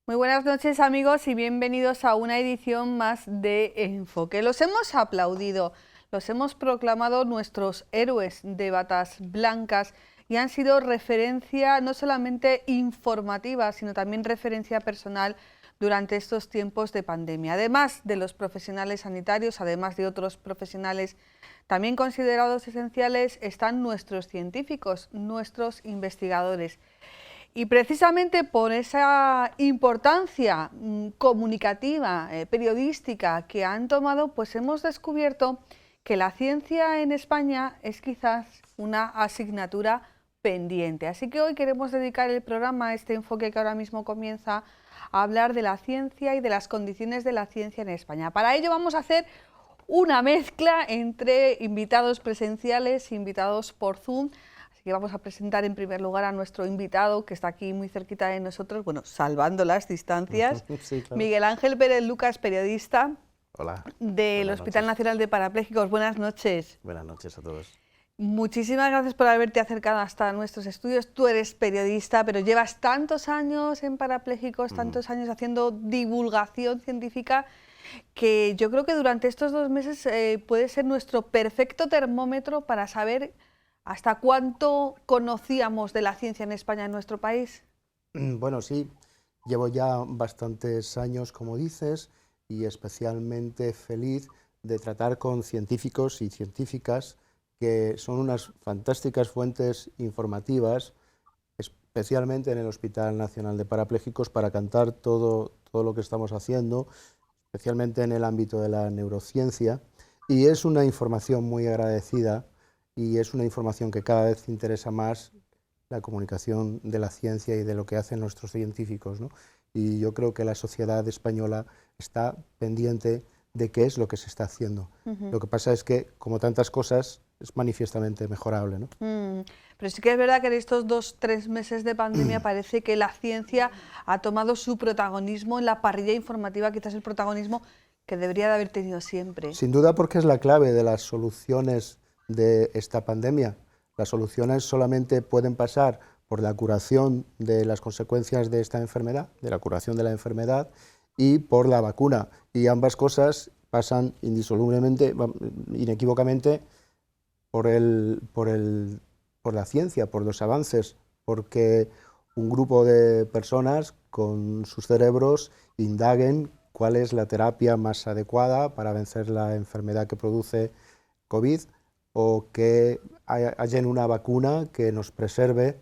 Muy buenas noches, amigos, y bienvenidos a una edición más de Enfoque. Los hemos aplaudido, los hemos proclamado nuestros héroes de batas blancas y han sido referencia no solamente informativa, sino también referencia personal durante estos tiempos de pandemia. Además de los profesionales sanitarios, además de otros profesionales también considerados esenciales, están nuestros científicos, nuestros investigadores. Y precisamente por esa importancia comunicativa, periodística que han tomado, pues hemos descubierto que la ciencia en España es quizás una asignatura pendiente. Así que hoy queremos dedicar el programa a este enfoque que ahora mismo comienza a hablar de la ciencia y de las condiciones de la ciencia en España. Para ello vamos a hacer una mezcla entre invitados presenciales e invitados por Zoom. Así que vamos a presentar en primer lugar a nuestro invitado, que está aquí muy cerquita de nosotros, bueno, salvando las distancias. Sí, claro. Miguel Ángel Pérez Lucas, periodista. Hola. Del Hospital Nacional de Parapléjicos. Buenas noches. Buenas noches a todos. Muchísimas gracias por haberte acercado hasta nuestros estudios. Tú eres periodista, pero llevas tantos años en parapléjicos, tantos años haciendo divulgación científica, que yo creo que durante estos 2 meses puede ser nuestro perfecto termómetro para saber hasta cuánto conocíamos de la ciencia en España, en nuestro país. Bueno, sí, llevo ya bastantes años, como dices, y especialmente feliz de tratar con científicos y científicas que son unas fantásticas fuentes informativas, especialmente en el Hospital Nacional de Parapléjicos, para contar todo lo que estamos haciendo, especialmente en el ámbito de la neurociencia, y es una información muy agradecida y es una información que cada vez interesa más, la comunicación de la ciencia y de lo que hacen nuestros científicos, ¿no? Y yo creo que la sociedad española está pendiente de qué es lo que se está haciendo. Lo que pasa es que, como tantas cosas, es manifiestamente mejorable, ¿no? Pero sí que es verdad que en estos 2-3 meses de pandemia parece que la ciencia ha tomado su protagonismo en la parrilla informativa, quizás el protagonismo que debería de haber tenido siempre. Sin duda, porque es la clave de las soluciones de esta pandemia. Las soluciones solamente pueden pasar por la curación de las consecuencias de esta enfermedad, de la curación de la enfermedad, y por la vacuna. Y ambas cosas pasan indisolublemente, inequívocamente, por la ciencia, por los avances, porque un grupo de personas con sus cerebros indaguen cuál es la terapia más adecuada para vencer la enfermedad que produce COVID, o que haya una vacuna que nos preserve,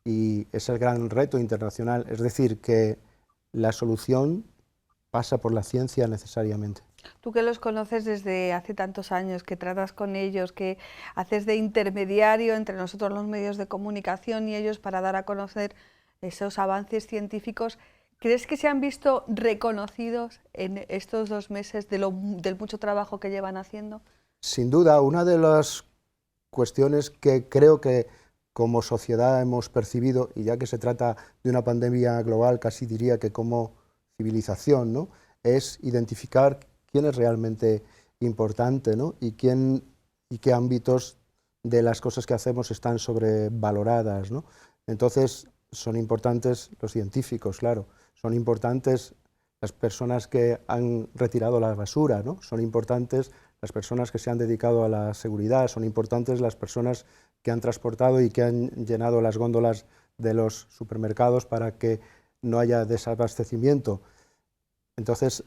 y es el gran reto internacional, es decir, que la solución pasa por la ciencia necesariamente. Tú que los conoces desde hace tantos años, que tratas con ellos, que haces de intermediario entre nosotros los medios de comunicación y ellos para dar a conocer esos avances científicos, ¿crees que se han visto reconocidos en estos 2 meses del mucho trabajo que llevan haciendo? Sin duda, una de las cuestiones que creo que como sociedad hemos percibido, y ya que se trata de una pandemia global, casi diría que como civilización, ¿no?, es identificar quién es realmente importante, ¿no?, y qué ámbitos de las cosas que hacemos están sobrevaloradas, ¿no? Entonces, son importantes los científicos, claro, son importantes las personas que han retirado la basura, ¿no?, son importantes las personas que se han dedicado a la seguridad, son importantes las personas que han transportado y que han llenado las góndolas de los supermercados para que no haya desabastecimiento. Entonces,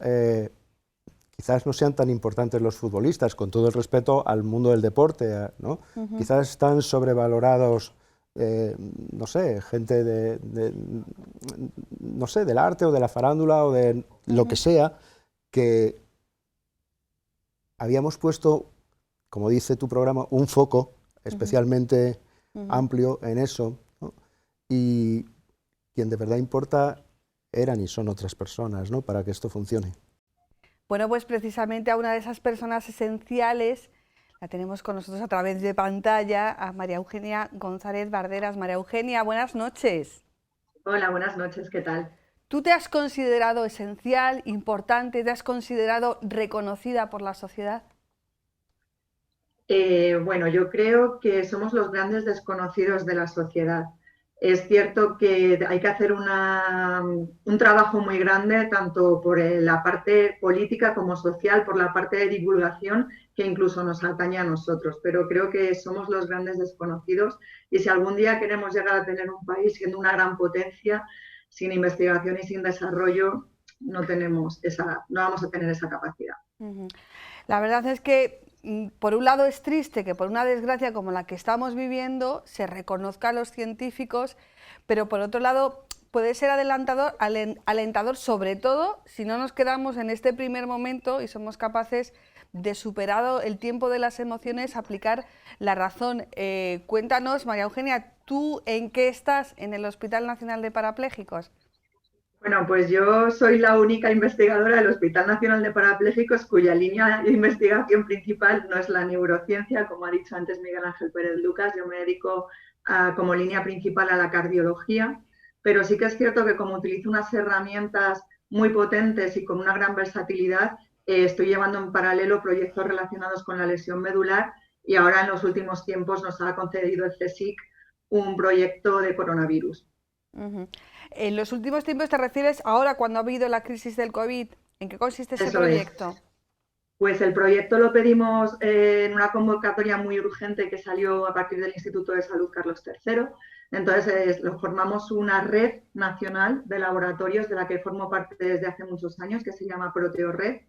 quizás no sean tan importantes los futbolistas, con todo el respeto al mundo del deporte, ¿no? Quizás están sobrevalorados, no sé, gente no sé, del arte o de la farándula o de lo que sea, que habíamos puesto, como dice tu programa, un foco especialmente amplio en eso, ¿no? Y quien de verdad importa eran y son otras personas, ¿no?, para que esto funcione. Bueno, pues precisamente a una de esas personas esenciales la tenemos con nosotros a través de pantalla, a María Eugenia González Barderas. María Eugenia, buenas noches. Hola, buenas noches, ¿qué tal? ¿Tú te has considerado esencial, importante, te has considerado reconocida por la sociedad? Bueno, yo creo que somos los grandes desconocidos de la sociedad. Es cierto que hay que hacer un trabajo muy grande, tanto por la parte política como social, por la parte de divulgación, que incluso nos atañe a nosotros. Pero creo que somos los grandes desconocidos y si algún día queremos llegar a tener un país siendo una gran potencia, sin investigación y sin desarrollo, no vamos a tener esa capacidad. La verdad es que, por un lado, es triste que por una desgracia como la que estamos viviendo se reconozca a los científicos, pero por otro lado puede ser alentador, sobre todo si no nos quedamos en este primer momento y somos capaces de, superado el tiempo de las emociones, aplicar la razón. Cuéntanos, María Eugenia, ¿tú en qué estás en el Hospital Nacional de Parapléjicos? Bueno, pues yo soy la única investigadora del Hospital Nacional de Parapléjicos cuya línea de investigación principal no es la neurociencia, como ha dicho antes Miguel Ángel Pérez Lucas. Yo me dedico como línea principal a la cardiología, pero sí que es cierto que como utilizo unas herramientas muy potentes y con una gran versatilidad, estoy llevando en paralelo proyectos relacionados con la lesión medular y ahora en los últimos tiempos nos ha concedido el CSIC un proyecto de coronavirus. En los últimos tiempos te refieres ahora cuando ha habido la crisis del COVID. ¿En qué consiste ese Eso es. proyecto? Pues el proyecto lo pedimos en una convocatoria muy urgente que salió a partir del Instituto de Salud Carlos III. Entonces, formamos una red nacional de laboratorios de la que formo parte desde hace muchos años, que se llama ProteoRed,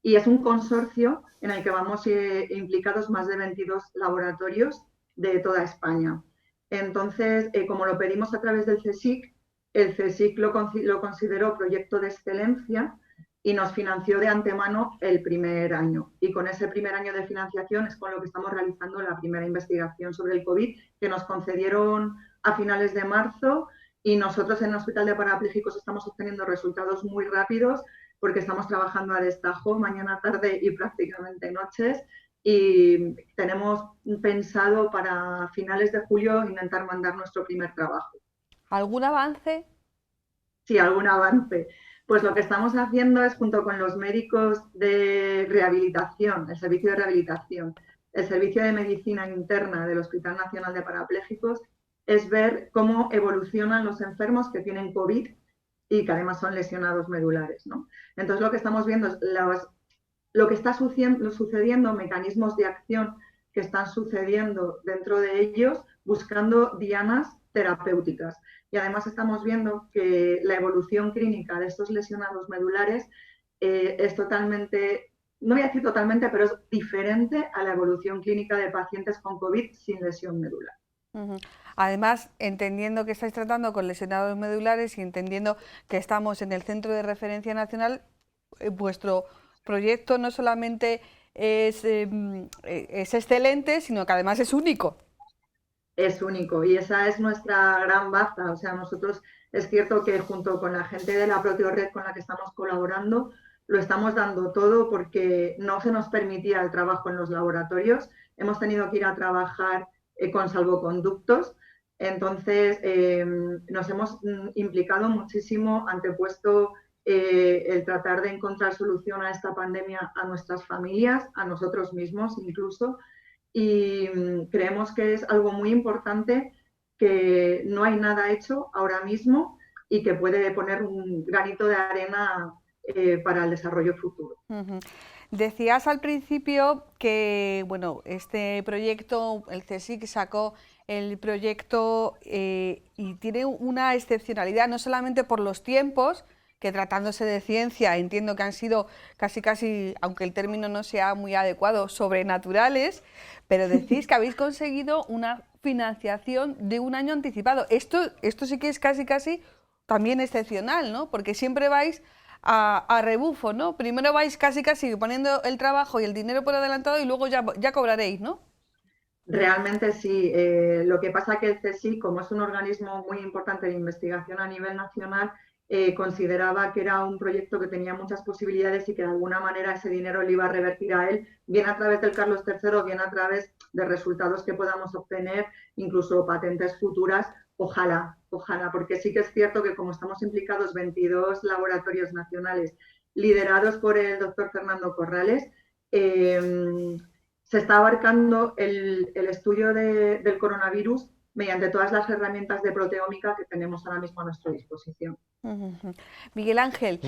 y es un consorcio en el que vamos implicados más de 22 laboratorios de toda España. Entonces, como lo pedimos a través del CSIC, el CSIC lo consideró proyecto de excelencia y nos financió de antemano el primer año. Y con ese primer año de financiación es con lo que estamos realizando la primera investigación sobre el COVID, que nos concedieron a finales de marzo, y nosotros en el Hospital de Parapléjicos estamos obteniendo resultados muy rápidos porque estamos trabajando a destajo mañana, tarde y prácticamente noches, y tenemos pensado para finales de julio intentar mandar nuestro primer trabajo. ¿Algún avance? Sí, algún avance. Pues lo que estamos haciendo es, junto con los médicos de rehabilitación, el servicio de rehabilitación, el servicio de medicina interna del Hospital Nacional de Parapléjicos, es ver cómo evolucionan los enfermos que tienen COVID y que además son lesionados medulares, ¿no? Entonces lo que estamos viendo es lo que está sucediendo, mecanismos de acción que están sucediendo dentro de ellos, buscando dianas terapéuticas. Y además estamos viendo que la evolución clínica de estos lesionados medulares es totalmente, no voy a decir totalmente, pero es diferente a la evolución clínica de pacientes con COVID sin lesión medular. Además, entendiendo que estáis tratando con lesionados medulares y entendiendo que estamos en el Centro de Referencia Nacional, vuestro proyecto no solamente es excelente, sino que además es único. Es único y esa es nuestra gran baza. O sea, nosotros es cierto que junto con la gente de la ProteoRed con la que estamos colaborando, lo estamos dando todo porque no se nos permitía el trabajo en los laboratorios. Hemos tenido que ir a trabajar con salvoconductos. Entonces, nos hemos implicado muchísimo, antepuesto el tratar de encontrar solución a esta pandemia a nuestras familias, a nosotros mismos incluso, y creemos que es algo muy importante, que no hay nada hecho ahora mismo y que puede poner un granito de arena para el desarrollo futuro. Decías al principio que, bueno, este proyecto, el CSIC sacó el proyecto y tiene una excepcionalidad, no solamente por los tiempos, que tratándose de ciencia entiendo que han sido casi, aunque el término no sea muy adecuado, sobrenaturales, pero decís que habéis conseguido una financiación de un año anticipado. Esto sí que es casi también excepcional, ¿no? Porque siempre vais a rebufo, ¿no? Primero vais casi poniendo el trabajo y el dinero por adelantado y luego ya cobraréis, ¿no? Realmente sí. Lo que pasa que el CSIC, como es un organismo muy importante de investigación a nivel nacional, consideraba que era un proyecto que tenía muchas posibilidades y que de alguna manera ese dinero le iba a revertir a él, bien a través del Carlos III, bien a través de resultados que podamos obtener, incluso patentes futuras. Ojalá, porque sí que es cierto que como estamos implicados 22 laboratorios nacionales liderados por el doctor Fernando Corrales, se está abarcando el estudio del coronavirus mediante todas las herramientas de proteómica que tenemos ahora mismo a nuestra disposición. Miguel Ángel,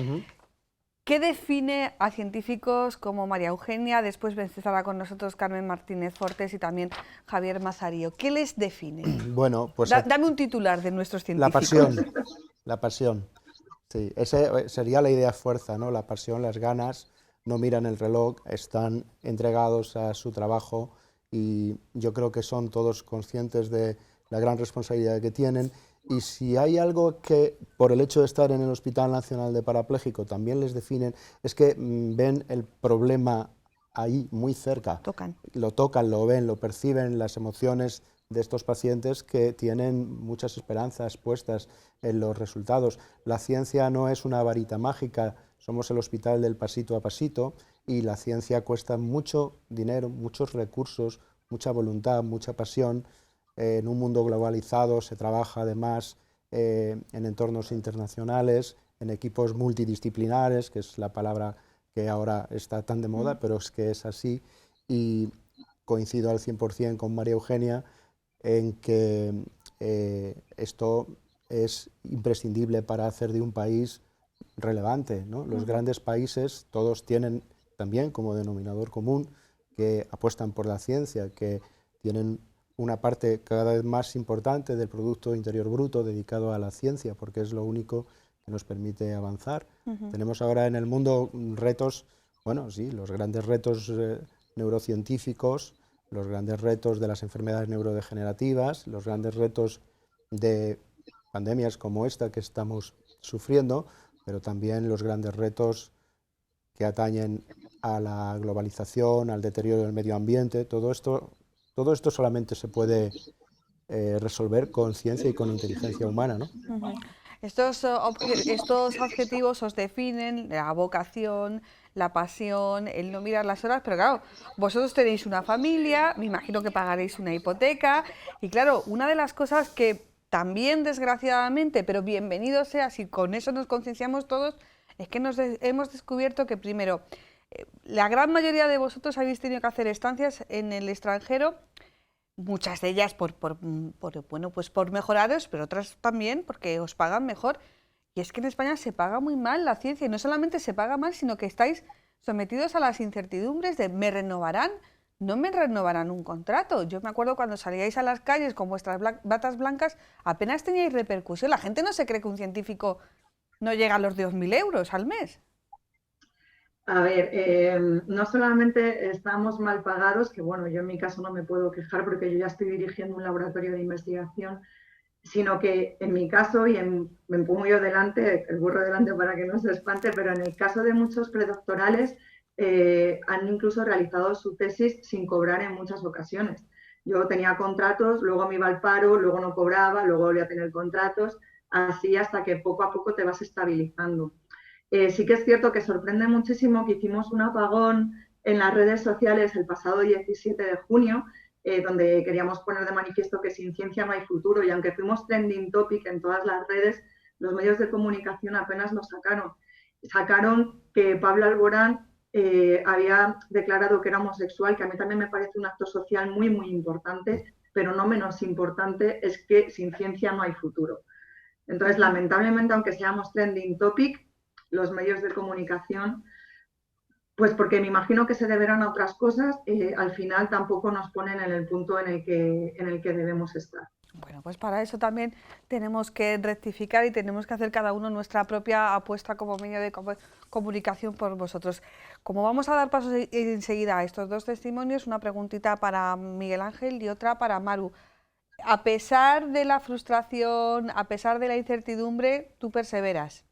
¿qué define a científicos como María Eugenia, después estará con nosotros Carmen Martínez Fortes y también Javier Mazarío? ¿Qué les define? Bueno, pues dame un titular de nuestros científicos. La pasión. Sí, esa sería la idea fuerza, ¿no? La pasión, las ganas, no miran el reloj, están entregados a su trabajo y yo creo que son todos conscientes de la gran responsabilidad que tienen. Y si hay algo que, por el hecho de estar en el Hospital Nacional de Parapléjico, también les definen, es que ven el problema ahí, muy cerca. Lo tocan, lo ven, lo perciben, las emociones de estos pacientes que tienen muchas esperanzas puestas en los resultados. La ciencia no es una varita mágica, somos el hospital del pasito a pasito y la ciencia cuesta mucho dinero, muchos recursos, mucha voluntad, mucha pasión. En un mundo globalizado se trabaja además en entornos internacionales, en equipos multidisciplinares, que es la palabra que ahora está tan de moda, pero es que es así, y coincido al 100% con María Eugenia en que esto es imprescindible para hacer de un país relevante, ¿no? Los grandes países, todos tienen también como denominador común que apuestan por la ciencia, que tienen una parte cada vez más importante del Producto Interior Bruto dedicado a la ciencia, porque es lo único que nos permite avanzar. Tenemos ahora en el mundo retos, bueno, sí, los grandes retos neurocientíficos, los grandes retos de las enfermedades neurodegenerativas, los grandes retos de pandemias como esta que estamos sufriendo, pero también los grandes retos que atañen a la globalización, al deterioro del medio ambiente. Todo esto solamente se puede resolver con ciencia y con inteligencia humana, ¿no? Estos adjetivos os definen la vocación, la pasión, el no mirar las horas, pero claro, vosotros tenéis una familia, me imagino que pagaréis una hipoteca, y claro, una de las cosas que también desgraciadamente, pero bienvenido sea, si con eso nos concienciamos todos, es que hemos descubierto que primero, la gran mayoría de vosotros habéis tenido que hacer estancias en el extranjero, muchas de ellas bueno, pues por mejoraros, pero otras también porque os pagan mejor. Y es que en España se paga muy mal la ciencia, y no solamente se paga mal, sino que estáis sometidos a las incertidumbres de ¿me renovarán? ¿No me renovarán un contrato? Yo me acuerdo cuando salíais a las calles con vuestras batas blancas, apenas teníais repercusión. La gente no se cree que un científico no llega a los 2.000 euros al mes. A ver, no solamente estamos mal pagados, que bueno, yo en mi caso no me puedo quejar porque yo ya estoy dirigiendo un laboratorio de investigación, sino que en mi caso, me pongo yo delante, el burro delante para que no se espante, pero en el caso de muchos predoctorales han incluso realizado su tesis sin cobrar en muchas ocasiones. Yo tenía contratos, luego me iba al paro, luego no cobraba, luego volví a tener contratos, así hasta que poco a poco te vas estabilizando. Sí que es cierto que sorprende muchísimo que hicimos un apagón en las redes sociales el pasado 17 de junio, donde queríamos poner de manifiesto que sin ciencia no hay futuro, y aunque fuimos trending topic en todas las redes, los medios de comunicación apenas lo sacaron. Sacaron que Pablo Alborán había declarado que era homosexual, que a mí también me parece un acto social muy, muy importante, pero no menos importante es que sin ciencia no hay futuro. Entonces, lamentablemente, aunque seamos trending topic, los medios de comunicación, pues porque me imagino que se deberán a otras cosas, al final tampoco nos ponen en el punto en el que debemos estar. Bueno, pues para eso también tenemos que rectificar y tenemos que hacer cada uno nuestra propia apuesta como medio de comunicación por vosotros. Como vamos a dar pasos enseguida a estos dos testimonios, una preguntita para Miguel Ángel y otra para Maru. A pesar de la frustración, a pesar de la incertidumbre, ¿tú perseveras?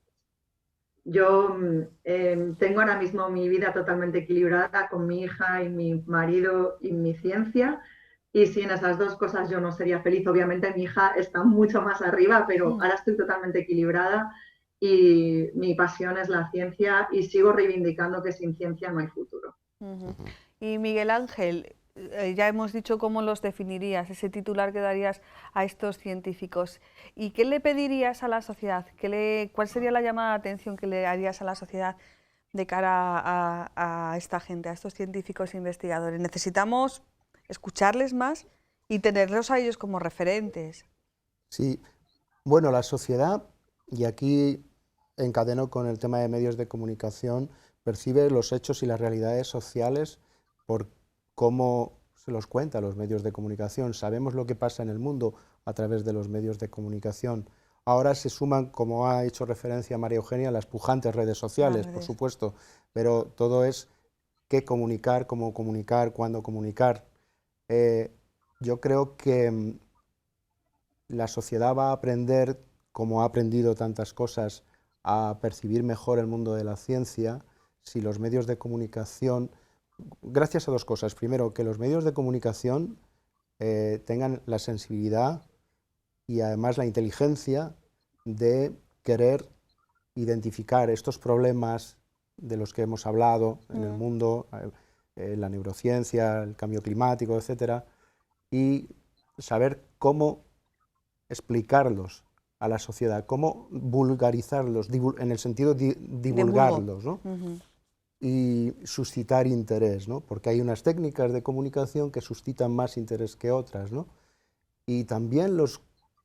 Yo tengo ahora mismo mi vida totalmente equilibrada con mi hija y mi marido y mi ciencia, y sin esas dos cosas yo no sería feliz. Obviamente mi hija está mucho más arriba, pero ahora estoy totalmente equilibrada y mi pasión es la ciencia y sigo reivindicando que sin ciencia no hay futuro. Y Miguel Ángel, ya hemos dicho cómo los definirías, ese titular que darías a estos científicos. ¿Y qué le pedirías a la sociedad? ¿Cuál sería la llamada de atención que le harías a la sociedad de cara a esta gente, a estos científicos e investigadores? Necesitamos escucharles más y tenerlos a ellos como referentes. Sí, bueno, la sociedad, y aquí encadeno con el tema de medios de comunicación, percibe los hechos y las realidades sociales por cómo se los cuenta los medios de comunicación. Sabemos lo que pasa en el mundo a través de los medios de comunicación. Ahora se suman, como ha hecho referencia María Eugenia, las pujantes redes sociales, por supuesto, pero todo es qué comunicar, cómo comunicar, cuándo comunicar. Yo creo que la sociedad va a aprender, como ha aprendido tantas cosas, a percibir mejor el mundo de la ciencia si los medios de comunicación, gracias a dos cosas. Primero, que los medios de comunicación tengan la sensibilidad y además la inteligencia de querer identificar estos problemas de los que hemos hablado en el mundo, la neurociencia, el cambio climático, etcétera, y saber cómo explicarlos a la sociedad, cómo vulgarizarlos, en el sentido de divulgarlos, ¿no? Y suscitar interés, ¿no? Porque hay unas técnicas de comunicación que suscitan más interés que otras, ¿no? Y también los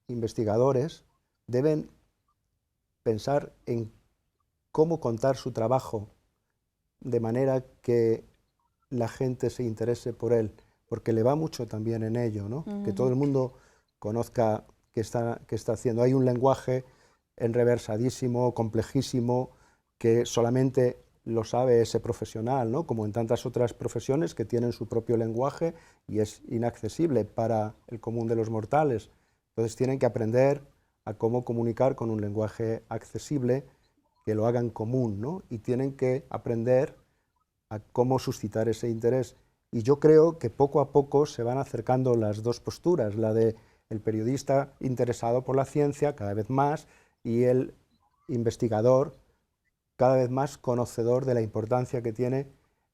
investigadores deben pensar en cómo contar su trabajo de manera que la gente se interese por él, porque le va mucho también en ello, ¿no? Que todo el mundo conozca qué está haciendo. Hay un lenguaje enreversadísimo, complejísimo, que solamente lo sabe ese profesional, ¿no? Como en tantas otras profesiones que tienen su propio lenguaje y es inaccesible para el común de los mortales. Entonces tienen que aprender a cómo comunicar con un lenguaje accesible, que lo hagan común, ¿no? Y tienen que aprender a cómo suscitar ese interés. Y yo creo que poco a poco se van acercando las dos posturas, la de el periodista interesado por la ciencia cada vez más y el investigador cada vez más conocedor de la importancia que tiene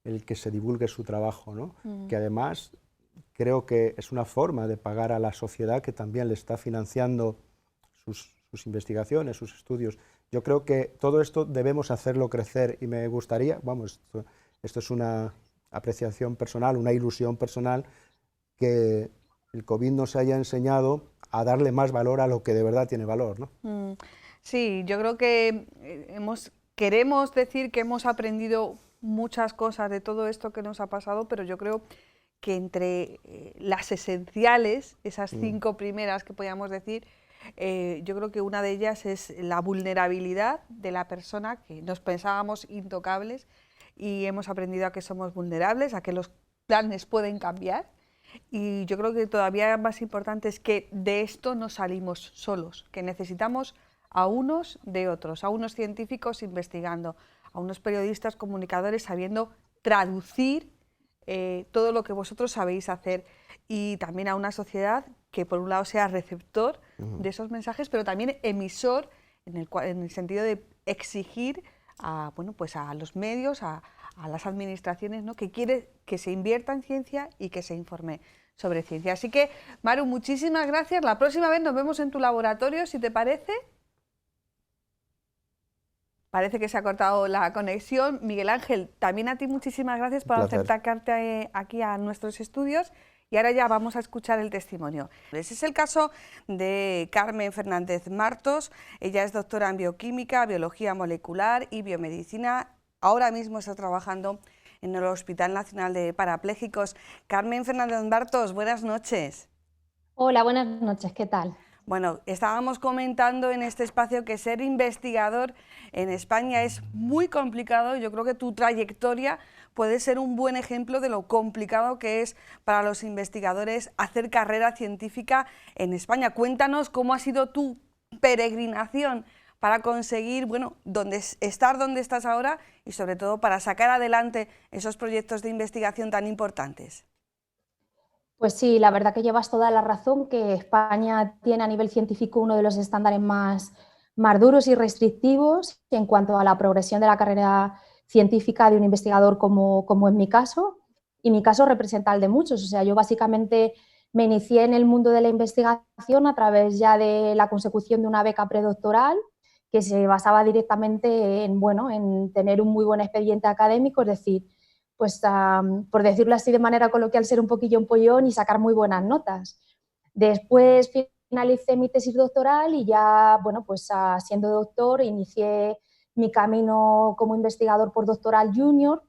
el que se divulgue su trabajo, ¿no? Que además creo que es una forma de pagar a la sociedad que también le está financiando sus investigaciones, sus estudios. Yo creo que todo esto debemos hacerlo crecer y me gustaría, vamos, esto es una apreciación personal, una ilusión personal, que el COVID nos haya enseñado a darle más valor a lo que de verdad tiene valor, ¿no? Sí, yo creo que queremos decir que hemos aprendido muchas cosas de todo esto que nos ha pasado, pero yo creo que entre las esenciales, esas 5 primeras que podríamos decir, yo creo que una de ellas es la vulnerabilidad de la persona, que nos pensábamos intocables y hemos aprendido a que somos vulnerables, a que los planes pueden cambiar. Y yo creo que todavía más importante es que de esto no salimos solos, que necesitamos a unos de otros, a unos científicos investigando, a unos periodistas, comunicadores sabiendo traducir todo lo que vosotros sabéis hacer, y también a una sociedad que por un lado sea receptor de esos mensajes, pero también emisor en el sentido de exigir a, bueno, pues a los medios, a las administraciones, ¿no?, que quiere que se invierta en ciencia y que se informe sobre ciencia. Así que, Maru, muchísimas gracias. La próxima vez nos vemos en tu laboratorio, si te parece. Parece que se ha cortado la conexión. Miguel Ángel, también a ti muchísimas gracias por acercarte aquí a nuestros estudios. Y ahora ya vamos a escuchar el testimonio. Ese es el caso de Carmen Fernández Martos. Ella es doctora en bioquímica, biología molecular y biomedicina. Ahora mismo está trabajando en el Hospital Nacional de Parapléjicos. Carmen Fernández Martos, buenas noches. Hola, buenas noches, ¿qué tal? Bueno, estábamos comentando en este espacio que ser investigador en España es muy complicado. Yo creo que tu trayectoria puede ser un buen ejemplo de lo complicado que es para los investigadores hacer carrera científica en España. Cuéntanos cómo ha sido tu peregrinación para conseguir, bueno, estar donde estás ahora y sobre todo para sacar adelante esos proyectos de investigación tan importantes. Pues sí, la verdad que llevas toda la razón, que España tiene a nivel científico uno de los estándares más duros y restrictivos en cuanto a la progresión de la carrera científica de un investigador como en mi caso, y mi caso representa el de muchos. O sea, yo básicamente me inicié en el mundo de la investigación a través ya de la consecución de una beca predoctoral que se basaba directamente en tener un muy buen expediente académico, es decir, pues por decirlo así de manera coloquial, ser un poquillo empollón y sacar muy buenas notas. Después finalicé mi tesis doctoral y ya, bueno, pues siendo doctor, inicié mi camino como investigador postdoctoral junior,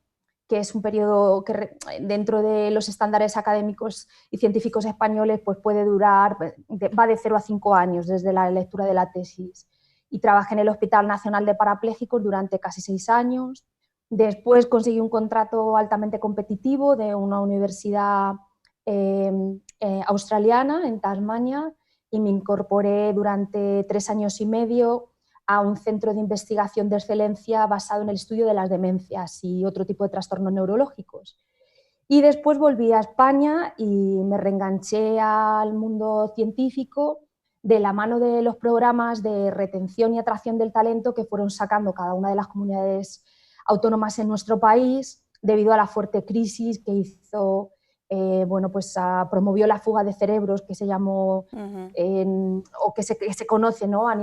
que es un periodo que dentro de los estándares académicos y científicos españoles pues puede durar, va de 0 a 5 años desde la lectura de la tesis. Y trabajé en el Hospital Nacional de Parapléjicos durante casi 6 años. Después conseguí un contrato altamente competitivo de una universidad australiana en Tasmania y me incorporé durante 3 años y medio a un centro de investigación de excelencia basado en el estudio de las demencias y otro tipo de trastornos neurológicos. Y después volví a España y me reenganché al mundo científico de la mano de los programas de retención y atracción del talento que fueron sacando cada una de las comunidades autónomas en nuestro país debido a la fuerte crisis que hizo, bueno, pues promovió la fuga de cerebros que se llamó, o que se conoce, ¿no?, a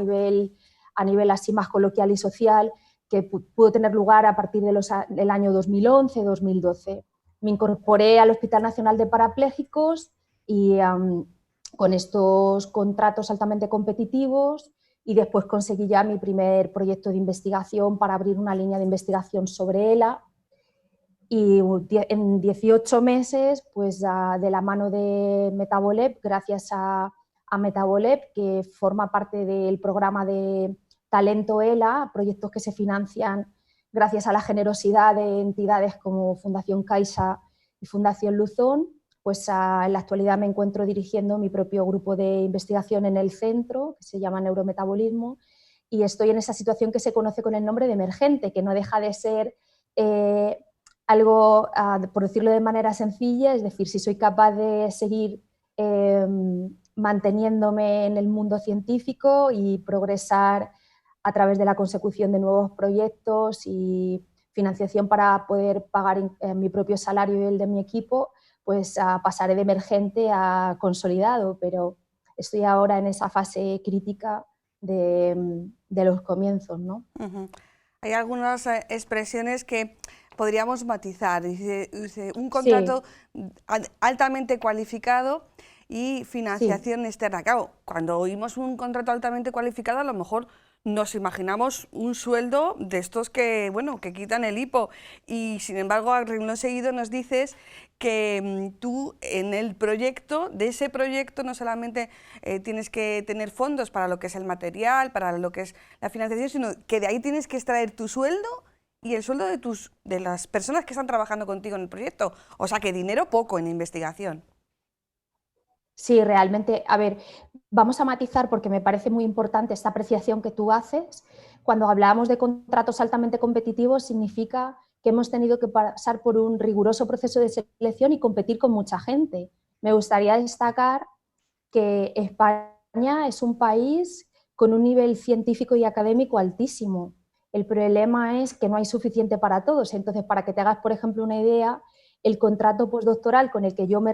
nivel así más coloquial y social, que pudo tener lugar a partir del año 2011-2012. Me incorporé al Hospital Nacional de Parapléjicos y con estos contratos altamente competitivos, y después conseguí ya mi primer proyecto de investigación para abrir una línea de investigación sobre ELA. Y en 18 meses, pues de la mano de Metabolep, gracias a Metabolep, que forma parte del programa de Talento ELA, proyectos que se financian gracias a la generosidad de entidades como Fundación Caixa y Fundación Luzón, pues en la actualidad me encuentro dirigiendo mi propio grupo de investigación en el centro, que se llama Neurometabolismo, y estoy en esa situación que se conoce con el nombre de emergente, que no deja de ser algo, por decirlo de manera sencilla, es decir, si soy capaz de seguir manteniéndome en el mundo científico y progresar a través de la consecución de nuevos proyectos y financiación para poder pagar mi propio salario y el de mi equipo, pues pasaré de emergente a consolidado, pero estoy ahora en esa fase crítica de los comienzos, ¿no? Hay algunas expresiones que podríamos matizar. Dice un contrato altamente cualificado y financiación externa. Claro, cuando oímos un contrato altamente cualificado, a lo mejor nos imaginamos un sueldo de estos que, bueno, que quitan el hipo, y sin embargo, al renglón seguido nos dices que tú en el proyecto, de ese proyecto, no solamente tienes que tener fondos para lo que es el material, para lo que es la financiación, sino que de ahí tienes que extraer tu sueldo y el sueldo de las personas que están trabajando contigo en el proyecto. O sea, que dinero poco en investigación. Sí, realmente, a ver, vamos a matizar porque me parece muy importante esta apreciación que tú haces. Cuando hablamos de contratos altamente competitivos, significa que hemos tenido que pasar por un riguroso proceso de selección y competir con mucha gente. Me gustaría destacar que España es un país con un nivel científico y académico altísimo. El problema es que no hay suficiente para todos. Entonces, para que te hagas, por ejemplo, una idea, el contrato postdoctoral con el que yo me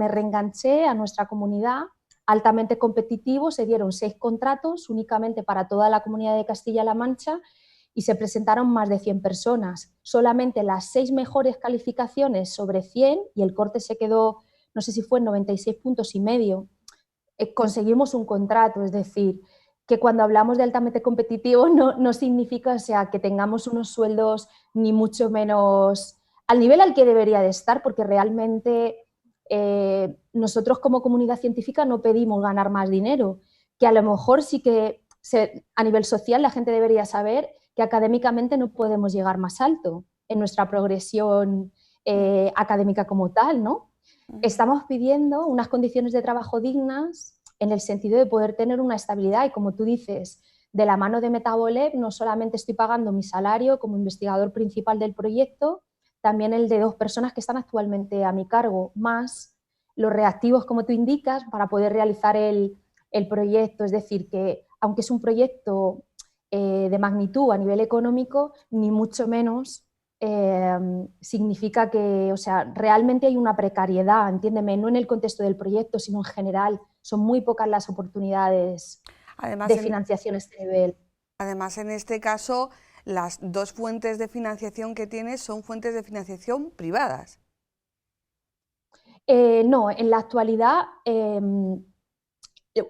reenganché a nuestra comunidad, altamente competitivo, se dieron 6 contratos únicamente para toda la comunidad de Castilla-La Mancha y se presentaron más de 100 personas. Solamente las 6 mejores calificaciones sobre 100, y el corte se quedó, no sé si fue en 96 puntos y medio, conseguimos un contrato. Es decir, que cuando hablamos de altamente competitivo no significa, o sea, que tengamos unos sueldos ni mucho menos al nivel al que debería de estar, porque realmente nosotros como comunidad científica no pedimos ganar más dinero, que a lo mejor sí que a nivel social la gente debería saber que académicamente no podemos llegar más alto en nuestra progresión académica como tal, ¿no? Estamos pidiendo unas condiciones de trabajo dignas en el sentido de poder tener una estabilidad, y como tú dices, de la mano de Metabolep no solamente estoy pagando mi salario como investigador principal del proyecto, también el de 2 personas que están actualmente a mi cargo, más los reactivos, como tú indicas, para poder realizar el proyecto. Es decir, que aunque es un proyecto de magnitud a nivel económico, ni mucho menos significa que, o sea, realmente hay una precariedad, entiéndeme, no en el contexto del proyecto, sino en general. Son muy pocas las oportunidades de financiación a este nivel. Además, en este caso, las 2 fuentes de financiación que tienes son fuentes de financiación privadas. No, en la actualidad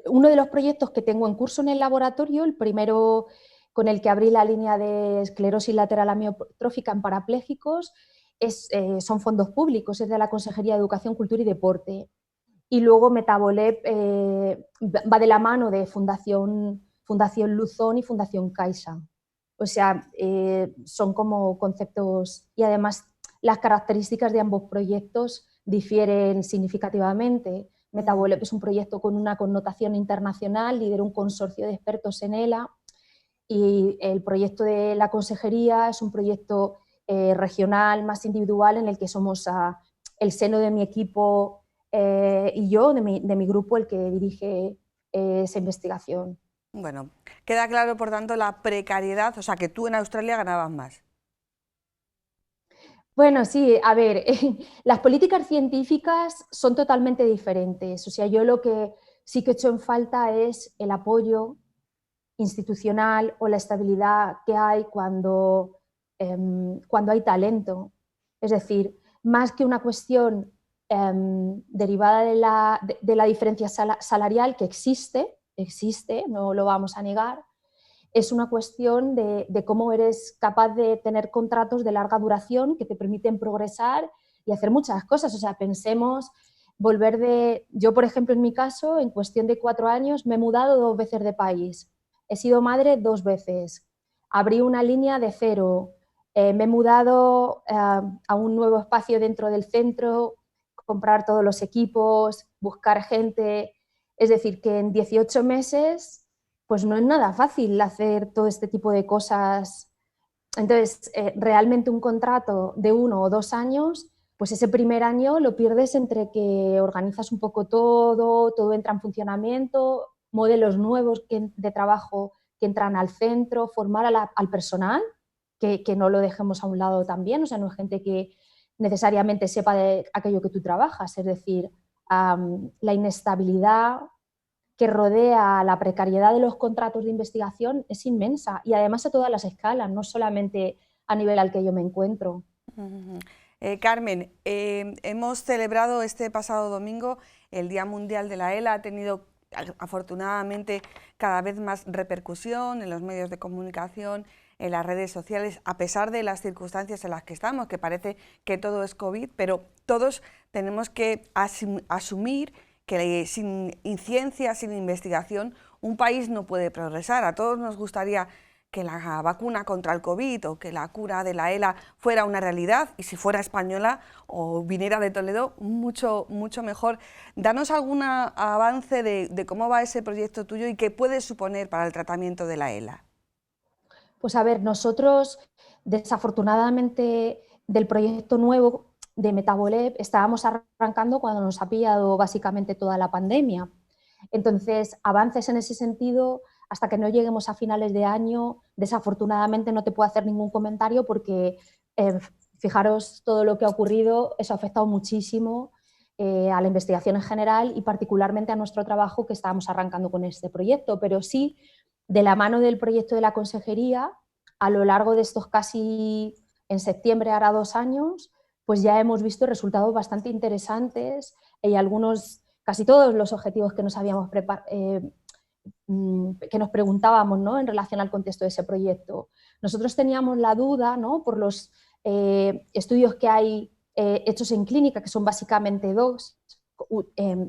uno de los proyectos que tengo en curso en el laboratorio, el primero con el que abrí la línea de esclerosis lateral amiotrófica en parapléjicos, son fondos públicos, es de la Consejería de Educación, Cultura y Deporte. Y luego Metabolep va de la mano de Fundación Luzón y Fundación Caixa. O sea, son como conceptos, y además las características de ambos proyectos difieren significativamente. Metabolep es un proyecto con una connotación internacional, lidera un consorcio de expertos en ELA, y el proyecto de la consejería es un proyecto regional, más individual, en el que somos el seno de mi equipo y yo, de mi grupo, el que dirige esa investigación. Bueno, queda claro, por tanto, la precariedad, o sea, que tú en Australia ganabas más. Bueno, sí, a ver, las políticas científicas son totalmente diferentes. O sea, yo lo que sí que he hecho en falta es el apoyo institucional o la estabilidad que hay cuando hay talento. Es decir, más que una cuestión derivada de la diferencia salarial que existe, no lo vamos a negar, es una cuestión de cómo eres capaz de tener contratos de larga duración que te permiten progresar y hacer muchas cosas. O sea, pensemos yo, por ejemplo, en mi caso, en cuestión de 4 años, me he mudado 2 veces de país. He sido madre 2 veces. Abrí una línea de cero. Me he mudado a un nuevo espacio dentro del centro, comprar todos los equipos, buscar gente. Es decir, que en 18 meses pues no es nada fácil hacer todo este tipo de cosas. Entonces, realmente un contrato de 1 o 2 años, pues ese primer año lo pierdes entre que organizas un poco todo entra en funcionamiento, modelos nuevos de trabajo que entran al centro, formar al personal, que no lo dejemos a un lado también, o sea, no es gente que necesariamente sepa de aquello que tú trabajas, es decir, la inestabilidad que rodea la precariedad de los contratos de investigación es inmensa y además a todas las escalas, no solamente a nivel al que yo me encuentro. Carmen, hemos celebrado este pasado domingo el Día Mundial de la ELA, ha tenido afortunadamente cada vez más repercusión en los medios de comunicación, en las redes sociales, a pesar de las circunstancias en las que estamos, que parece que todo es COVID, pero todos tenemos que asumir que sin ciencia, sin investigación, un país no puede progresar. A todos nos gustaría que la vacuna contra el COVID o que la cura de la ELA fuera una realidad, y si fuera española o viniera de Toledo, mucho, mucho mejor. Danos algún avance de cómo va ese proyecto tuyo y qué puede suponer para el tratamiento de la ELA. Pues a ver, nosotros desafortunadamente del proyecto nuevo de Metabolep estábamos arrancando cuando nos ha pillado básicamente toda la pandemia. Entonces, avances en ese sentido, hasta que no lleguemos a finales de año, desafortunadamente no te puedo hacer ningún comentario porque fijaros todo lo que ha ocurrido, eso ha afectado muchísimo a la investigación en general y particularmente a nuestro trabajo que estábamos arrancando con este proyecto, pero sí, de la mano del proyecto de la consejería, a lo largo de estos casi, en septiembre hará 2 años, pues ya hemos visto resultados bastante interesantes y algunos, casi todos los objetivos que nos habíamos que nos preguntábamos, ¿no?, en relación al contexto de ese proyecto. Nosotros teníamos la duda, ¿no?, por los estudios que hay hechos en clínica, que son básicamente 2,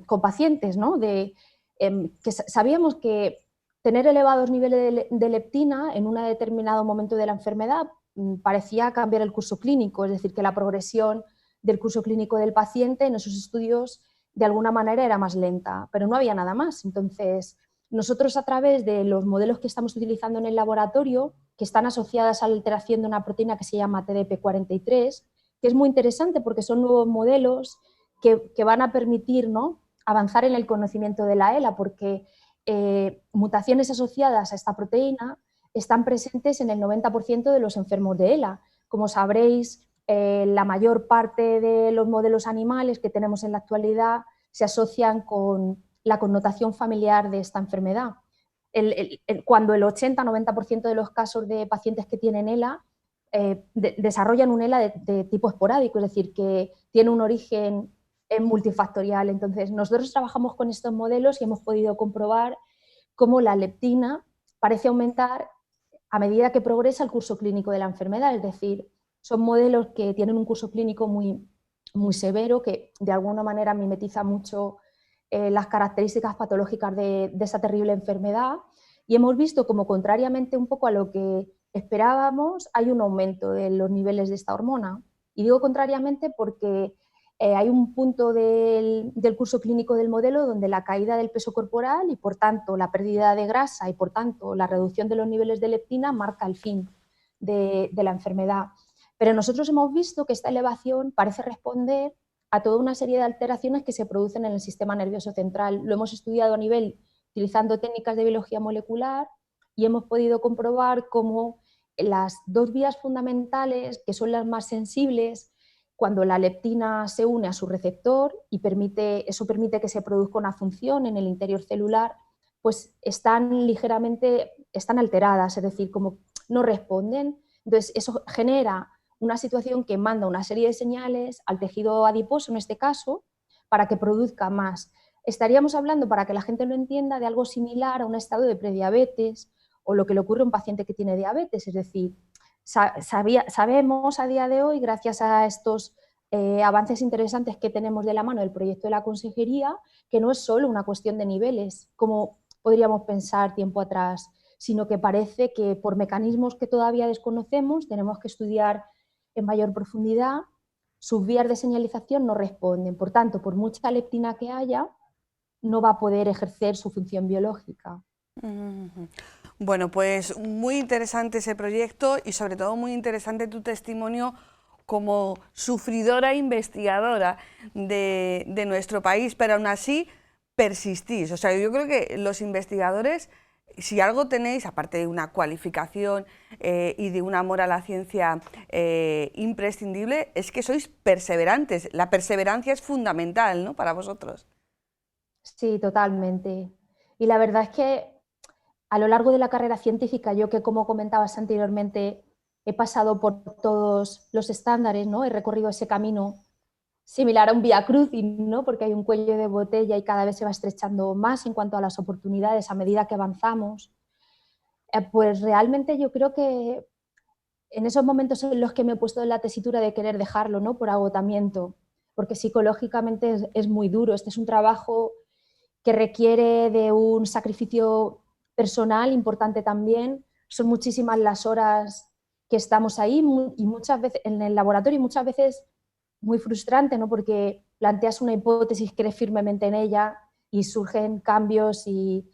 con pacientes, ¿no?, que sabíamos que tener elevados niveles de leptina en un determinado momento de la enfermedad parecía cambiar el curso clínico, es decir, que la progresión del curso clínico del paciente en esos estudios de alguna manera era más lenta, pero no había nada más. Entonces, nosotros a través de los modelos que estamos utilizando en el laboratorio, que están asociadas a la alteración de una proteína que se llama TDP43, que es muy interesante porque son nuevos modelos que van a permitir, ¿no?, avanzar en el conocimiento de la ELA, porque mutaciones asociadas a esta proteína están presentes en el 90% de los enfermos de ELA. Como sabréis, la mayor parte de los modelos animales que tenemos en la actualidad se asocian con la connotación familiar de esta enfermedad. Cuando el 80-90% de los casos de pacientes que tienen ELA desarrollan un ELA de tipo esporádico, es decir, que tiene un origen multifactorial. Entonces, nosotros trabajamos con estos modelos y hemos podido comprobar cómo la leptina parece aumentar a medida que progresa el curso clínico de la enfermedad, es decir, son modelos que tienen un curso clínico muy, muy severo, que de alguna manera mimetiza mucho las características patológicas de esa terrible enfermedad, y hemos visto como, contrariamente un poco a lo que esperábamos, hay un aumento de los niveles de esta hormona. Y digo contrariamente porque hay un punto del curso clínico del modelo donde la caída del peso corporal y, por tanto, la pérdida de grasa y, por tanto, la reducción de los niveles de leptina marca el fin de la enfermedad. Pero nosotros hemos visto que esta elevación parece responder a toda una serie de alteraciones que se producen en el sistema nervioso central. Lo hemos estudiado a nivel utilizando técnicas de biología molecular y hemos podido comprobar cómo las dos vías fundamentales, que son las más sensibles, cuando la leptina se une a su receptor y eso permite que se produzca una función en el interior celular, pues están alteradas, es decir, como no responden. Entonces, eso genera una situación que manda una serie de señales al tejido adiposo, en este caso, para que produzca más. Estaríamos hablando, para que la gente lo entienda, de algo similar a un estado de prediabetes o lo que le ocurre a un paciente que tiene diabetes, es decir, sabemos a día de hoy, gracias a estos avances interesantes que tenemos de la mano del proyecto de la consejería, que no es solo una cuestión de niveles, como podríamos pensar tiempo atrás, sino que parece que por mecanismos que todavía desconocemos tenemos que estudiar en mayor profundidad. Sus vías de señalización no responden, por tanto, por mucha leptina que haya, no va a poder ejercer su función biológica. Bueno, pues muy interesante ese proyecto y sobre todo muy interesante tu testimonio como sufridora e investigadora de nuestro país, pero aún así persistís. O sea, yo creo que los investigadores, si algo tenéis, aparte de una cualificación y de un amor a la ciencia imprescindible, es que sois perseverantes. La perseverancia es fundamental, ¿no?, para vosotros. Sí, totalmente. Y la verdad es que a lo largo de la carrera científica, yo que, como comentabas anteriormente, he pasado por todos los estándares, ¿no? He recorrido ese camino similar a un vía crucis, ¿no? Porque hay un cuello de botella y cada vez se va estrechando más en cuanto a las oportunidades a medida que avanzamos. Pues realmente yo creo que en esos momentos en los que me he puesto en la tesitura de querer dejarlo, ¿no?, por agotamiento, porque psicológicamente es muy duro. Este es un trabajo que requiere de un sacrificio personal importante también. Son muchísimas las horas que estamos ahí y muchas veces en el laboratorio, y muchas veces muy frustrante, ¿no?, porque planteas una hipótesis, crees firmemente en ella y surgen cambios y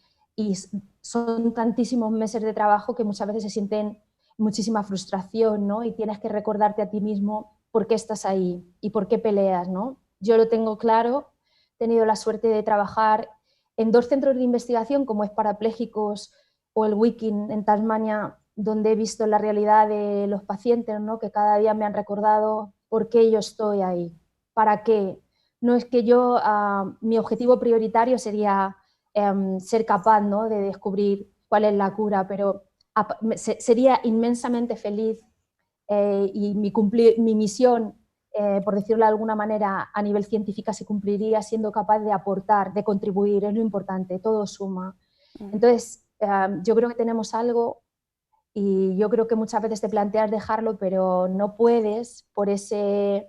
son tantísimos meses de trabajo que muchas veces se sienten muchísima frustración, ¿no?, y tienes que recordarte a ti mismo por qué estás ahí y por qué peleas, ¿no? Yo lo tengo claro, he tenido la suerte de trabajar en 2 centros de investigación, como es Parapléjicos o el Wiking en Tasmania, donde he visto la realidad de los pacientes, ¿no?, que cada día me han recordado por qué yo estoy ahí, para qué. No es que yo, mi objetivo prioritario sería ser capaz, ¿no?, de descubrir cuál es la cura, pero sería inmensamente feliz y mi misión, por decirlo de alguna manera, a nivel científica se cumpliría siendo capaz de aportar, de contribuir, es lo importante, todo suma. Entonces, yo creo que tenemos algo y yo creo que muchas veces te planteas dejarlo, pero no puedes por esa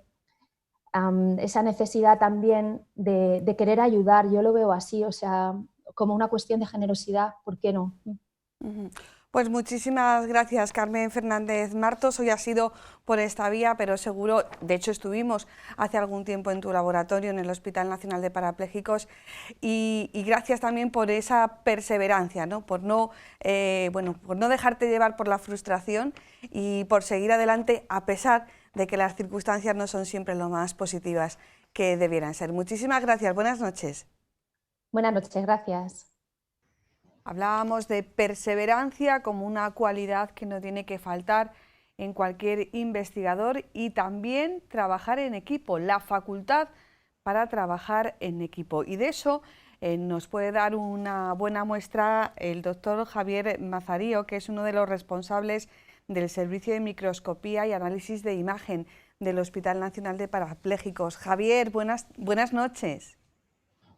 necesidad también de querer ayudar. Yo lo veo así, o sea, como una cuestión de generosidad, ¿por qué no? Pues muchísimas gracias, Carmen Fernández Martos. Hoy ha sido por esta vía, pero seguro, de hecho estuvimos hace algún tiempo en tu laboratorio en el Hospital Nacional de Parapléjicos y gracias también por esa perseverancia, ¿no?, por no dejarte llevar por la frustración y por seguir adelante a pesar de que las circunstancias no son siempre lo más positivas que debieran ser. Muchísimas gracias, buenas noches. Buenas noches, gracias. Hablábamos de perseverancia como una cualidad que no tiene que faltar en cualquier investigador y también trabajar en equipo, la facultad para trabajar en equipo. Y de eso nos puede dar una buena muestra el doctor Javier Mazarío, que es uno de los responsables del Servicio de Microscopía y Análisis de Imagen del Hospital Nacional de Parapléjicos. Javier, buenas noches.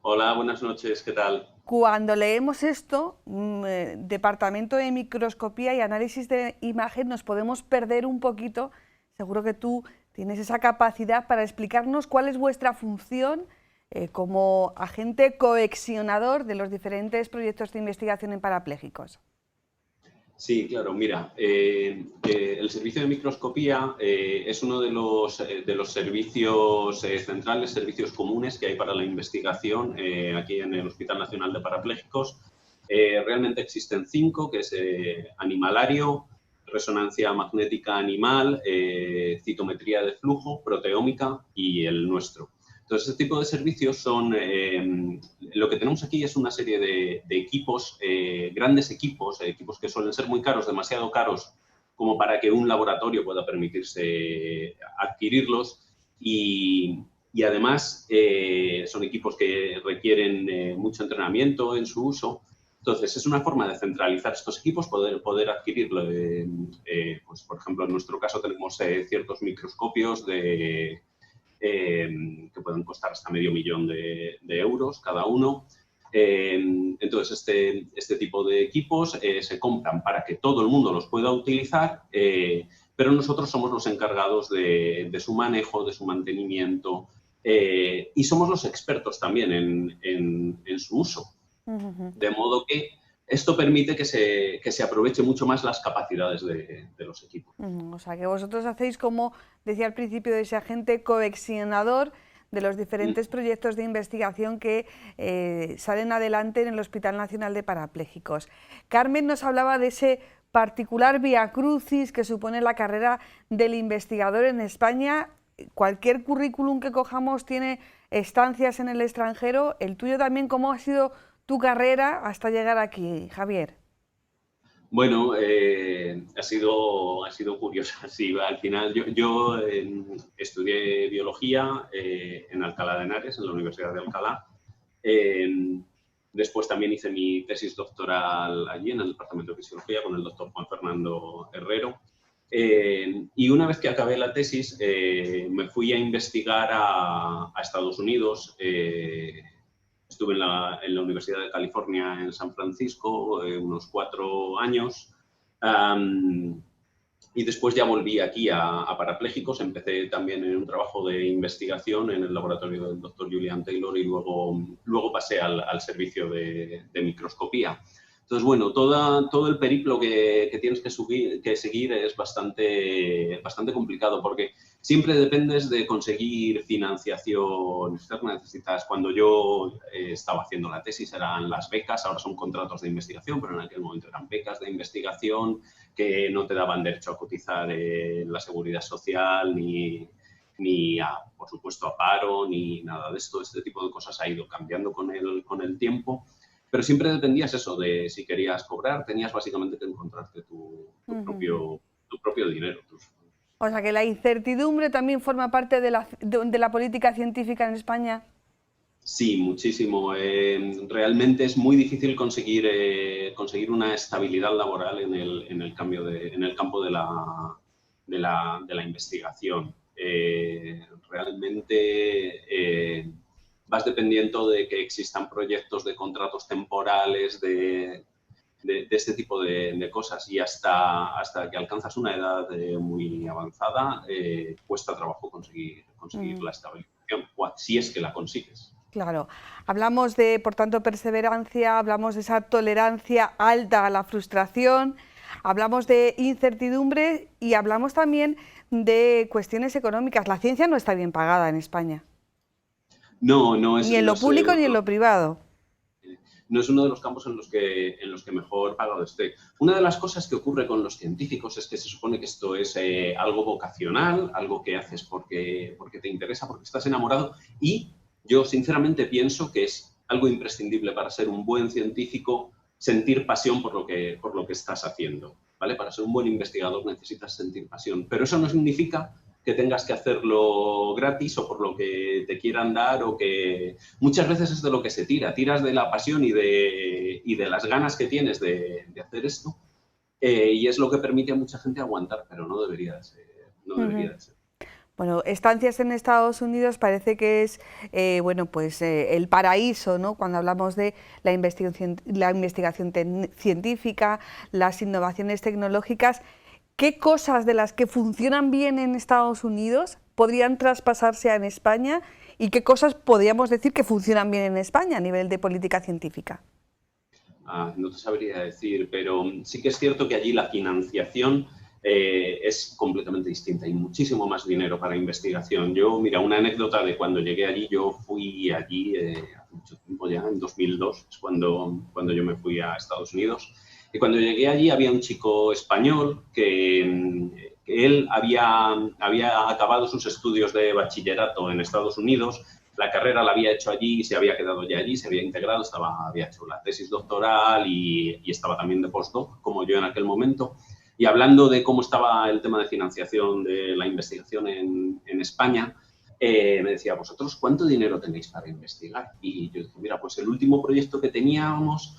Hola, buenas noches, ¿qué tal? Cuando leemos esto, Departamento de Microscopía y Análisis de Imagen, nos podemos perder un poquito. Seguro que tú tienes esa capacidad para explicarnos cuál es vuestra función como agente coexionador de los diferentes proyectos de investigación en parapléjicos. Sí, claro, mira, el servicio de microscopía es uno de los servicios centrales, servicios comunes que hay para la investigación aquí en el Hospital Nacional de Parapléjicos. Realmente existen 5, que es animalario, resonancia magnética animal, citometría de flujo, proteómica y el nuestro. Entonces, este tipo de servicios son, lo que tenemos aquí es una serie de equipos, grandes equipos que suelen ser muy caros, demasiado caros, como para que un laboratorio pueda permitirse adquirirlos y además son equipos que requieren mucho entrenamiento en su uso. Entonces, es una forma de centralizar estos equipos, poder adquirirlo. Pues, por ejemplo, en nuestro caso tenemos ciertos microscopios que pueden costar hasta $500.000 de euros cada uno. Entonces, este tipo de equipos se compran para que todo el mundo los pueda utilizar, pero nosotros somos los encargados de su manejo, de su mantenimiento, y somos los expertos también en su uso. De modo que esto permite que se aproveche mucho más las capacidades de los equipos. O sea, que vosotros hacéis, como decía al principio, de ese agente coexionador de los diferentes proyectos de investigación que salen adelante en el Hospital Nacional de Parapléjicos. Carmen nos hablaba de ese particular viacrucis que supone la carrera del investigador en España. Cualquier currículum que cojamos tiene estancias en el extranjero. El tuyo también, ¿cómo ha sido tu carrera hasta llegar aquí, Javier? Bueno, ha sido curiosa. Sí, al final yo estudié biología en Alcalá de Henares, en la Universidad de Alcalá. Después también hice mi tesis doctoral allí en el Departamento de Fisiología con el doctor Juan Fernando Herrero. Y una vez que acabé la tesis, me fui a investigar a Estados Unidos. Estuve en la Universidad de California en San Francisco unos 4 años y después ya volví aquí a Parapléjicos. Empecé también en un trabajo de investigación en el laboratorio del doctor Julian Taylor y luego pasé al servicio de microscopía. Entonces, bueno, todo el periplo que tienes que seguir es bastante complicado porque siempre dependes de conseguir financiación externa. Cuando yo estaba haciendo la tesis eran las becas, ahora son contratos de investigación, pero en aquel momento eran becas de investigación que no te daban derecho a cotizar en la seguridad social ni por supuesto, a paro, ni nada de esto. Este tipo de cosas ha ido cambiando con el tiempo. Pero siempre dependías eso de si querías cobrar, tenías básicamente que encontrarte tu propio dinero. O sea que la incertidumbre también forma parte de la política científica en España. Sí, muchísimo. Realmente es muy difícil conseguir una estabilidad laboral en el campo de la investigación. Realmente vas dependiendo de que existan proyectos de contratos temporales, de este tipo de cosas, y hasta que alcanzas una edad muy avanzada cuesta trabajo conseguir la estabilización, si es que la consigues. Claro, hablamos de, por tanto, perseverancia, hablamos de esa tolerancia alta a la frustración, hablamos de incertidumbre y hablamos también de cuestiones económicas. La ciencia no está bien pagada en España. No es... Ni en lo público ni en lo privado. No es uno de los campos en los que mejor pagado esté. Una de las cosas que ocurre con los científicos es que se supone que esto es algo vocacional, algo que haces porque te interesa, porque estás enamorado, y yo sinceramente pienso que es algo imprescindible para ser un buen científico, sentir pasión por lo que estás haciendo, ¿vale? Para ser un buen investigador necesitas sentir pasión, pero eso no significa que tengas que hacerlo gratis o por lo que te quieran dar, o que muchas veces es de lo que se tiras de la pasión y de las ganas que tienes de hacer esto, y es lo que permite a mucha gente aguantar, pero no debería de ser. Bueno, estancias en Estados Unidos parece que es bueno, pues, el paraíso, ¿no? Cuando hablamos de la investigación científica, las innovaciones tecnológicas. ¿Qué cosas de las que funcionan bien en Estados Unidos podrían traspasarse en España y qué cosas podríamos decir que funcionan bien en España a nivel de política científica? No te sabría decir, pero sí que es cierto que allí la financiación es completamente distinta. Hay muchísimo más dinero para investigación. Yo, mira, una anécdota de cuando llegué allí, yo fui allí hace mucho tiempo ya, en 2002, es cuando yo me fui a Estados Unidos. Y cuando llegué allí había un chico español que él había acabado sus estudios de bachillerato en Estados Unidos. La carrera la había hecho allí, se había quedado ya allí, se había integrado, había hecho la tesis doctoral y estaba también de postdoc, como yo en aquel momento. Y hablando de cómo estaba el tema de financiación de la investigación en España, me decía, ¿vosotros cuánto dinero tenéis para investigar? Y yo dije, mira, pues el último proyecto que teníamos,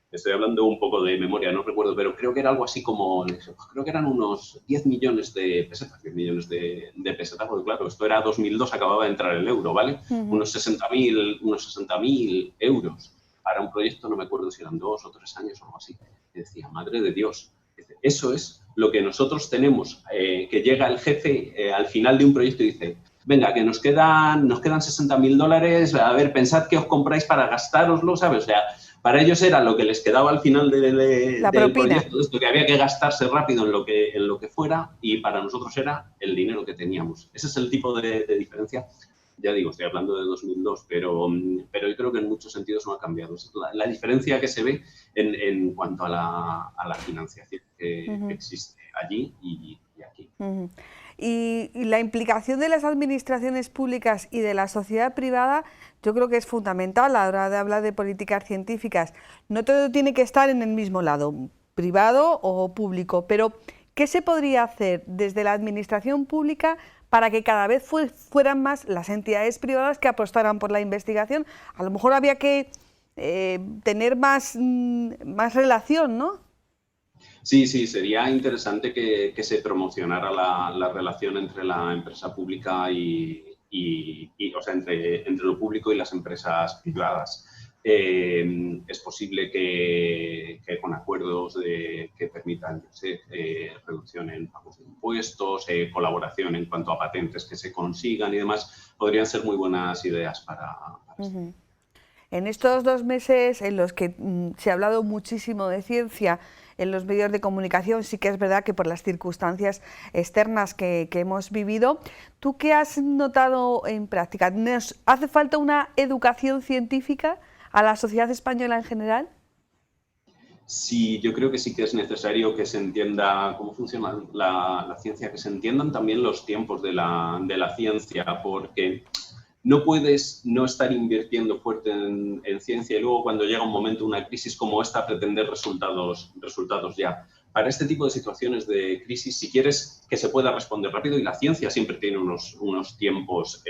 estoy hablando un poco de memoria, no recuerdo, pero creo que era algo así como, creo que eran unos 10 millones de pesetas, 10 millones de pesetas, porque claro, esto era 2002, acababa de entrar el euro, ¿vale? Unos 60.000 euros para un proyecto, no me acuerdo si eran 2 o 3 años o algo así. Y decía, madre de Dios, eso es lo que nosotros tenemos, que llega el jefe al final de un proyecto y dice, venga, que nos quedan $60.000, a ver, pensad que os compráis para gastároslo, ¿sabes? O sea, para ellos era lo que les quedaba al final del proyecto, esto que había que gastarse rápido en lo que fuera, y para nosotros era el dinero que teníamos. Ese es el tipo de diferencia. Ya digo, estoy hablando de 2002, pero yo creo que en muchos sentidos no ha cambiado. Es la diferencia que se ve en cuanto a la financiación que existe allí y aquí. Y la implicación de las administraciones públicas y de la sociedad privada yo creo que es fundamental a la hora de hablar de políticas científicas. No todo tiene que estar en el mismo lado, privado o público, pero ¿qué se podría hacer desde la administración pública para que cada vez fueran más las entidades privadas que apostaran por la investigación? A lo mejor había que tener más relación, ¿no? Sí, sería interesante que se promocionara la relación entre la empresa pública o sea, entre lo público y las empresas privadas. Es posible que con acuerdos que permitan reducción en pagos de impuestos, colaboración en cuanto a patentes que se consigan y demás, podrían ser muy buenas ideas para esto. En estos 2 meses en los que se ha hablado muchísimo de ciencia en los medios de comunicación, sí que es verdad que por las circunstancias externas que hemos vivido, ¿tú qué has notado en práctica? ¿Nos hace falta una educación científica a la sociedad española en general? Sí, yo creo que sí que es necesario que se entienda cómo funciona la ciencia, que se entiendan también los tiempos de la ciencia, porque no puedes no estar invirtiendo fuerte en ciencia y luego cuando llega un momento, una crisis como esta, pretender resultados ya. Para este tipo de situaciones de crisis, si quieres que se pueda responder rápido, y la ciencia siempre tiene unos tiempos,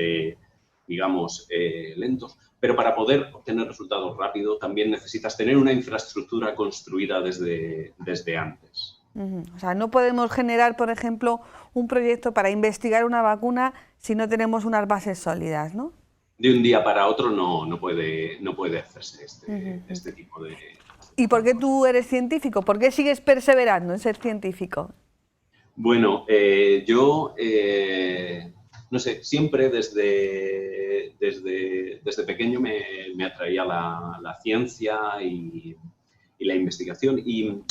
digamos, lentos, pero para poder obtener resultados rápido también necesitas tener una infraestructura construida desde antes. O sea, no podemos generar, por ejemplo, un proyecto para investigar una vacuna si no tenemos unas bases sólidas, ¿no? De un día para otro no puede hacerse este tipo de... ¿Y por qué tú eres científico? ¿Por qué sigues perseverando en ser científico? Bueno, yo, no sé, siempre desde pequeño me atraía la ciencia y la investigación. Y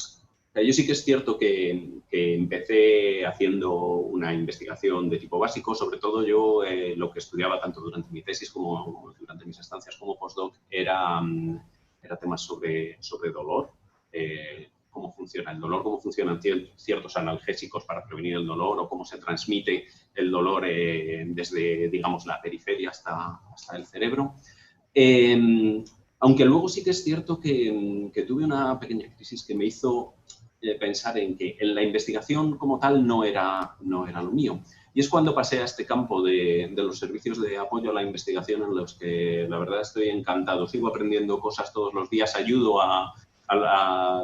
yo sí que es cierto que empecé haciendo una investigación de tipo básico. Sobre todo yo lo que estudiaba tanto durante mi tesis como durante mis estancias como postdoc era temas sobre dolor, cómo funciona el dolor, cómo funcionan ciertos analgésicos para prevenir el dolor o cómo se transmite el dolor desde, digamos, la periferia hasta el cerebro. Aunque luego sí que es cierto que tuve una pequeña crisis que me hizo pensar en que en la investigación como tal no era lo mío. Y es cuando pasé a este campo de los servicios de apoyo a la investigación, en los que la verdad estoy encantado. Sigo aprendiendo cosas todos los días, ayudo a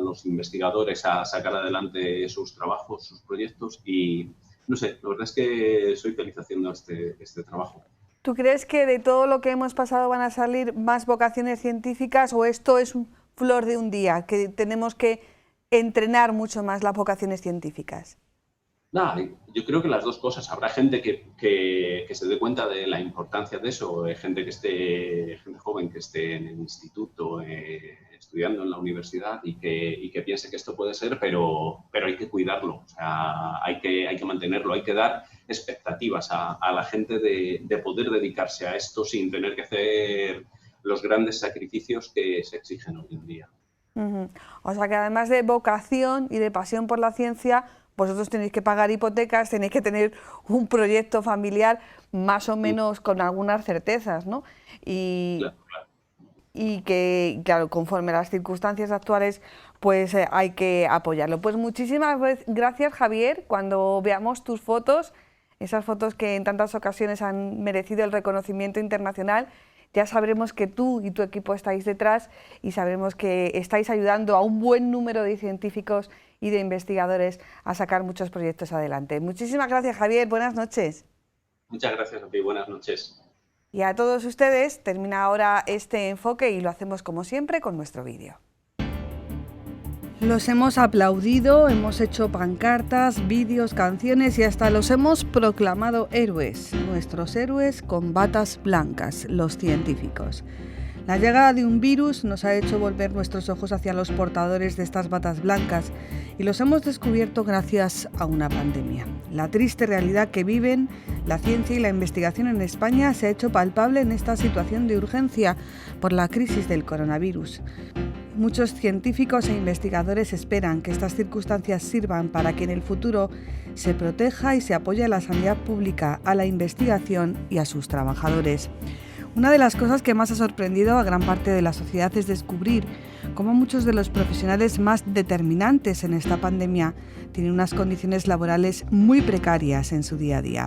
los investigadores a sacar adelante sus trabajos, sus proyectos y no sé, la verdad es que soy feliz haciendo este trabajo. ¿Tú crees que de todo lo que hemos pasado van a salir más vocaciones científicas o esto es un flor de un día, que tenemos que entrenar mucho más las vocaciones científicas? Nada, yo creo que las dos cosas. Habrá gente que se dé cuenta de la importancia de eso, gente joven que esté en el instituto, estudiando en la universidad y que piense que esto puede ser, pero hay que cuidarlo, o sea, hay que mantenerlo, hay que dar expectativas a la gente de poder dedicarse a esto sin tener que hacer los grandes sacrificios que se exigen hoy en día. O sea que además de vocación y de pasión por la ciencia, vosotros tenéis que pagar hipotecas, tenéis que tener un proyecto familiar más o menos con algunas certezas, ¿no? Claro. Y que, claro, conforme a las circunstancias actuales, pues hay que apoyarlo. Pues muchísimas gracias, Javier. Cuando veamos tus fotos, esas fotos que en tantas ocasiones han merecido el reconocimiento internacional, ya sabremos que tú y tu equipo estáis detrás y sabremos que estáis ayudando a un buen número de científicos y de investigadores a sacar muchos proyectos adelante. Muchísimas gracias, Javier. Buenas noches. Muchas gracias a ti. Buenas noches. Y a todos ustedes, termina ahora este enfoque y lo hacemos como siempre con nuestro vídeo. Los hemos aplaudido, hemos hecho pancartas, vídeos, canciones y hasta los hemos proclamado héroes, nuestros héroes con batas blancas, los científicos. La llegada de un virus nos ha hecho volver nuestros ojos hacia los portadores de estas batas blancas y los hemos descubierto gracias a una pandemia. La triste realidad que viven la ciencia y la investigación en España se ha hecho palpable en esta situación de urgencia por la crisis del coronavirus. Muchos científicos e investigadores esperan que estas circunstancias sirvan para que en el futuro se proteja y se apoye a la sanidad pública, a la investigación y a sus trabajadores. Una de las cosas que más ha sorprendido a gran parte de la sociedad es descubrir cómo muchos de los profesionales más determinantes en esta pandemia tienen unas condiciones laborales muy precarias en su día a día.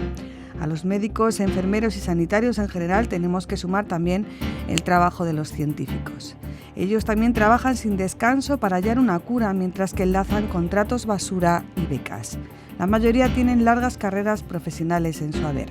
A los médicos, enfermeros y sanitarios en general tenemos que sumar también el trabajo de los científicos. Ellos también trabajan sin descanso para hallar una cura mientras que enlazan contratos basura y becas. La mayoría tienen largas carreras profesionales en su haber.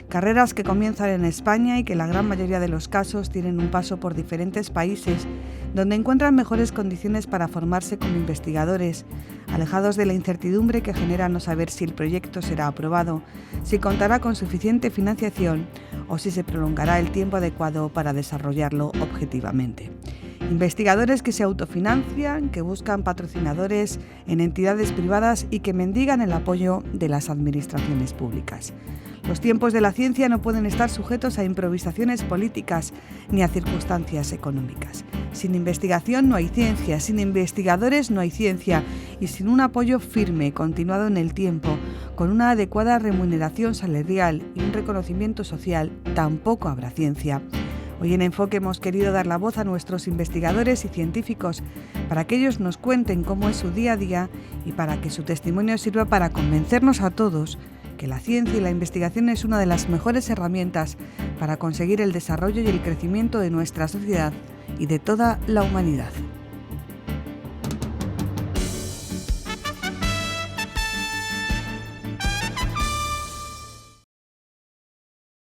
Carreras que comienzan en España y que en la gran mayoría de los casos tienen un paso por diferentes países donde encuentran mejores condiciones para formarse como investigadores, alejados de la incertidumbre que genera no saber si el proyecto será aprobado, si contará con suficiente financiación o si se prolongará el tiempo adecuado para desarrollarlo objetivamente. Investigadores que se autofinancian, que buscan patrocinadores en entidades privadas y que mendigan el apoyo de las administraciones públicas. Los tiempos de la ciencia no pueden estar sujetos a improvisaciones políticas ni a circunstancias económicas. Sin investigación no hay ciencia, sin investigadores no hay ciencia y sin un apoyo firme, continuado en el tiempo, con una adecuada remuneración salarial y un reconocimiento social, tampoco habrá ciencia. Hoy en Enfoque hemos querido dar la voz a nuestros investigadores y científicos para que ellos nos cuenten cómo es su día a día y para que su testimonio sirva para convencernos a todos que la ciencia y la investigación es una de las mejores herramientas para conseguir el desarrollo y el crecimiento de nuestra sociedad y de toda la humanidad.